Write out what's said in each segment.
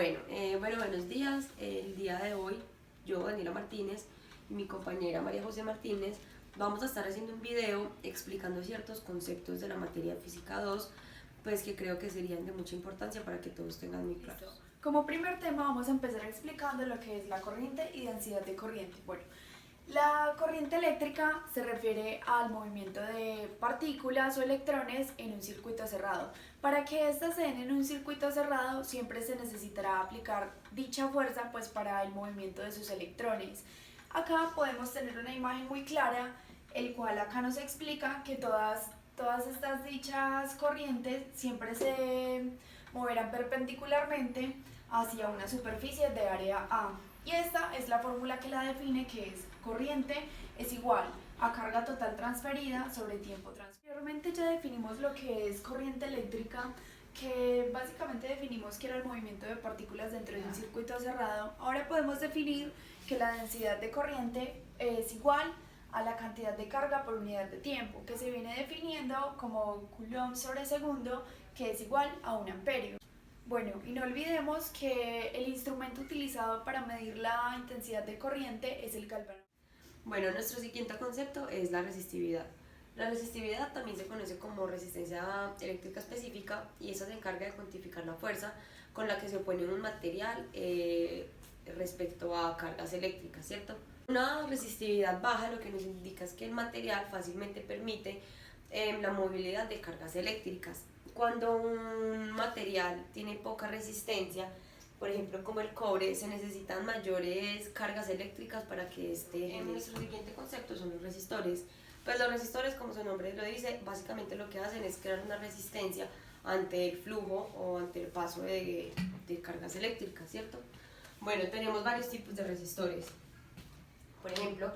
Buenos días. El día de hoy, yo, Daniela Martínez, y mi compañera María José Martínez, vamos a estar haciendo un video explicando ciertos conceptos de la materia física 2, pues que creo que serían de mucha importancia para que todos tengan muy claros. Como primer tema vamos a empezar explicando lo que es la corriente y densidad de corriente. Bueno, la corriente eléctrica se refiere al movimiento de partículas o electrones en un circuito cerrado. Para que éstas se den en un circuito cerrado siempre se necesitará aplicar dicha fuerza pues para el movimiento de sus electrones. Acá podemos tener una imagen muy clara, el cual acá nos explica que todas estas dichas corrientes siempre se moverán perpendicularmente hacia una superficie de área A. Y esta es la fórmula que la define, que es corriente es igual a carga total transferida sobre tiempo transferido. Anteriormente ya definimos lo que es corriente eléctrica, que básicamente definimos que era el movimiento de partículas dentro de un circuito cerrado. Ahora podemos definir que la densidad de corriente es igual a la cantidad de carga por unidad de tiempo, que se viene definiendo como coulomb sobre segundo, que es igual a 1 amperio. Bueno, y no olvidemos que el instrumento utilizado para medir la intensidad de corriente es el galvanómetro. Bueno, nuestro siguiente concepto es la resistividad. La resistividad también se conoce como resistencia eléctrica específica y esa se encarga de cuantificar la fuerza con la que se opone un material respecto a cargas eléctricas, ¿cierto? Una resistividad baja lo que nos indica es que el material fácilmente permite la movilidad de cargas eléctricas. Cuando un material tiene poca resistencia, por ejemplo como el cobre, se necesitan mayores cargas eléctricas para que esté. Nuestro siguiente concepto son los resistores. Pues los resistores, como su nombre lo dice, básicamente lo que hacen es crear una resistencia ante el flujo o ante el paso de cargas eléctricas, ¿cierto? Bueno, tenemos varios tipos de resistores. Por ejemplo,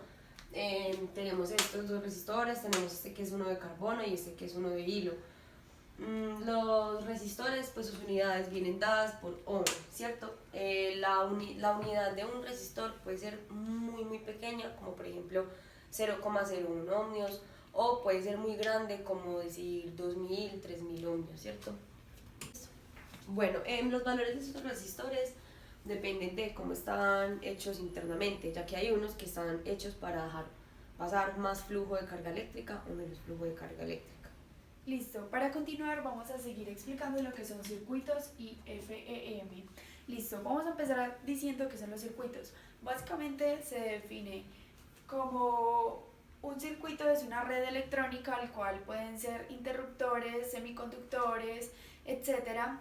tenemos estos dos resistores, tenemos este que es uno de carbono y este que es uno de hilo. Los resistores, pues sus unidades vienen dadas por ohm, ¿cierto? La unidad de un resistor puede ser muy pequeña, como por ejemplo 0,01 ohmios, o puede ser muy grande, como decir 2000, 3000 ohmios, ¿cierto? Bueno, los valores de estos resistores dependen de cómo están hechos internamente, ya que hay unos que están hechos para dejar pasar más flujo de carga eléctrica o menos flujo de carga eléctrica. Listo, para continuar vamos a seguir explicando lo que son circuitos y FEM. Listo, vamos a empezar diciendo qué son los circuitos. Básicamente se define como un circuito es una red electrónica al cual pueden ser interruptores, semiconductores, etcétera,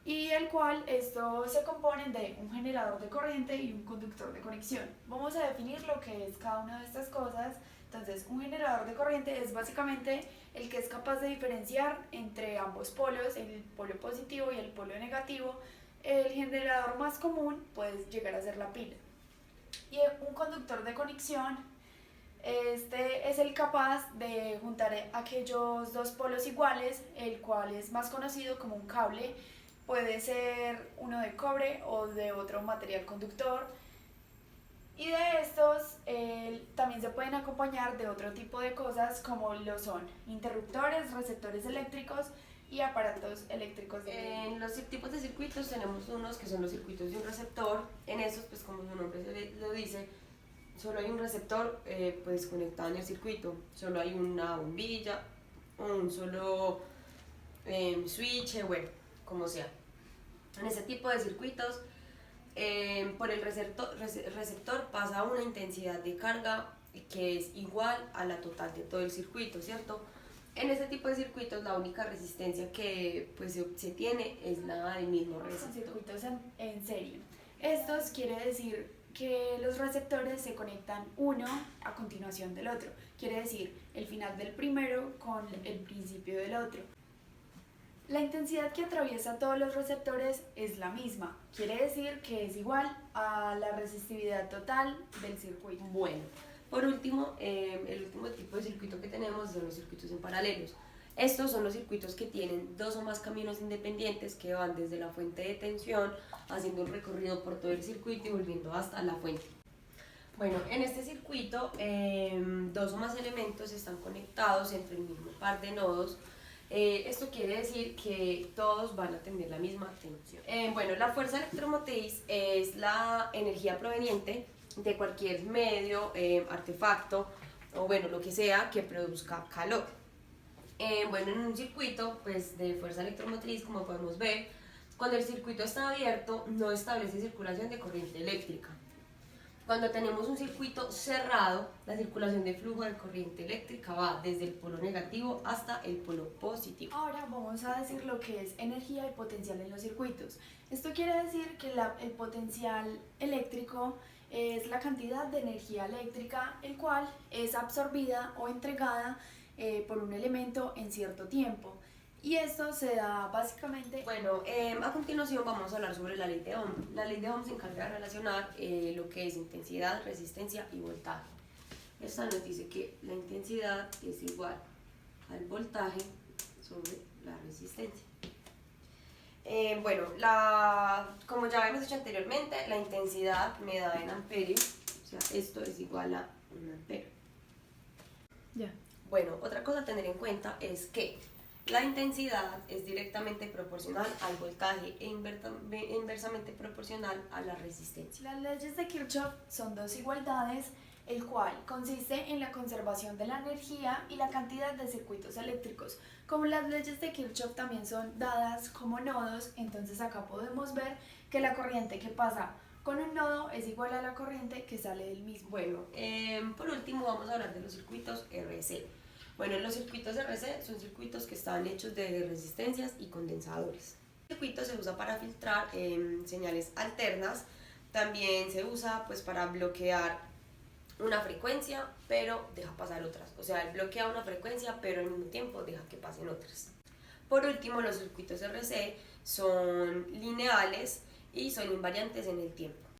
y el cual estos se componen de un generador de corriente y un conductor de conexión. Vamos a definir lo que es cada una de estas cosas. Entonces, un generador de corriente es básicamente el que es capaz de diferenciar entre ambos polos, el polo positivo y el polo negativo. El generador más común puede llegar a ser la pila. Y un conductor de conexión, este es el capaz de juntar aquellos dos polos iguales, el cual es más conocido como un cable. Puede ser uno de cobre o de otro material conductor. Y de estos también se pueden acompañar de otro tipo de cosas como lo son interruptores, receptores eléctricos y aparatos eléctricos. En los tipos de circuitos tenemos unos que son los circuitos de un receptor. En esos, pues como su nombre lo dice, solo hay un receptor pues conectado en el circuito, solo hay una bombilla, un solo switch, bueno, como sea. En ese tipo de circuitos, por el receptor pasa una intensidad de carga que es igual a la total de todo el circuito, ¿cierto? En este tipo de circuitos la única resistencia que pues, se tiene es la del mismo receptor. Circuitos en serie. Estos quiere decir que los receptores se conectan uno a continuación del otro. Quiere decir el final del primero con el principio del otro. La intensidad que atraviesa todos los receptores es la misma, quiere decir que es igual a la resistividad total del circuito. Bueno, por último, el último tipo de circuito que tenemos son los circuitos en paralelos. Estos son los circuitos que tienen dos o más caminos independientes que van desde la fuente de tensión haciendo un recorrido por todo el circuito y volviendo hasta la fuente. Bueno, en este circuito dos o más elementos están conectados entre el mismo par de nodos. Esto quiere decir que todos van a tener la misma tensión. Bueno, la fuerza electromotriz es la energía proveniente de cualquier medio, artefacto o bueno, lo que sea que produzca calor. Bueno, en un circuito pues, de fuerza electromotriz, como podemos ver, cuando el circuito está abierto no establece circulación de corriente eléctrica. Cuando tenemos un circuito cerrado, la circulación de flujo de corriente eléctrica va desde el polo negativo hasta el polo positivo. Ahora vamos a decir lo que es energía y potencial en los circuitos. Esto quiere decir que el potencial eléctrico es la cantidad de energía eléctrica el cual es absorbida o entregada por un elemento en cierto tiempo. Y esto se da básicamente... Bueno, a continuación vamos a hablar sobre la ley de Ohm. La ley de Ohm se encarga de relacionar lo que es intensidad, resistencia y voltaje. Esta nos dice que la intensidad es igual al voltaje sobre la resistencia. Bueno, como ya habíamos dicho anteriormente, la intensidad me da en amperios, o sea, esto es igual a 1 ampero. Ya. Bueno, otra cosa a tener en cuenta es que la intensidad es directamente proporcional al voltaje e inversamente proporcional a la resistencia. Las leyes de Kirchhoff son dos igualdades, el cual consiste en la conservación de la energía y la cantidad de circuitos eléctricos. Como las leyes de Kirchhoff también son dadas como nodos, entonces acá podemos ver que la corriente que pasa con un nodo es igual a la corriente que sale del mismo. Bueno, por último vamos a hablar de los circuitos RC. Bueno, los circuitos RC son circuitos que están hechos de resistencias y condensadores. El circuito se usa para filtrar señales alternas, también se usa pues, para bloquear una frecuencia, pero deja pasar otras. O sea, él bloquea una frecuencia, pero al mismo tiempo deja que pasen otras. Por último, los circuitos RC son lineales y son invariantes en el tiempo.